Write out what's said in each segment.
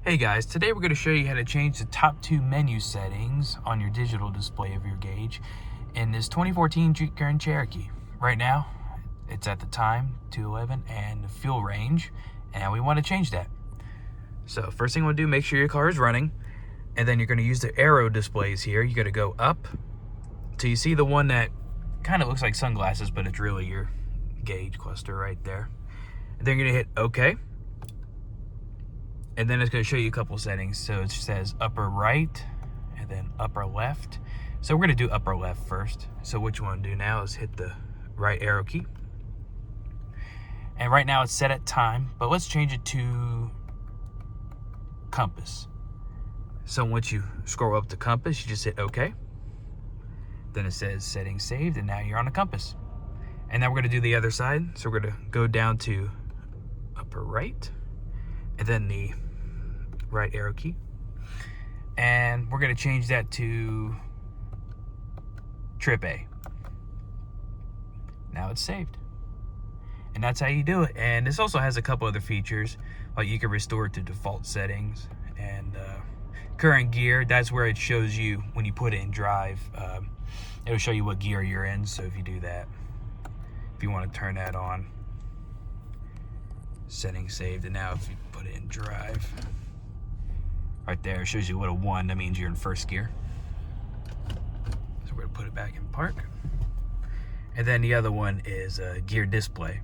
Hey guys, today we're going to show you how to change the top two menu settings on your digital display of your gauge in this 2014 Jeep Grand Cherokee. Right now, it's at the time, 211, and the fuel range, and we want to change that. So first thing we'll do, make sure your car is running, and then you're going to use the arrow displays here. You're going to go up till you see the one that kind of looks like sunglasses, but it's really your gauge cluster right there. And then you're going to hit OK. And then it's going to show you a couple settings. So it says upper right and then upper left. So we're going to do upper left first. So what you want to do now is hit the right arrow key. And right now it's set at time, but let's change it to compass. So once you scroll up to compass, you just hit OK. Then it says settings saved, and now you're on a compass. And now we're going to do the other side. So we're going to go down to upper right and then the right arrow key, and we're going to change that to trip A. Now it's saved, and that's how you do it. And this also has a couple other features, like you can restore it to default settings, and current gear, that's where it shows you when you put it in drive. It'll show you what gear you're in. So if you do that, if you want to turn that on, settings saved. And now if you put it in drive, right there, it shows you a little 1. That means you're in first gear. So we're gonna put it back in park. And then the other one is a gear display,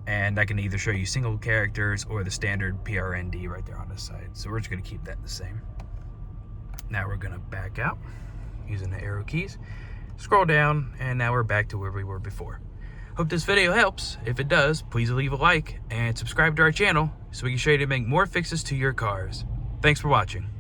and I can either show you single characters or the standard PRND right there on the side. So we're just gonna keep that the same. Now we're gonna back out using the arrow keys, scroll down, and now we're back to where we were before. Hope this video helps. If it does, please leave a like and subscribe to our channel so we can show you to make more fixes to your cars. Thanks for watching.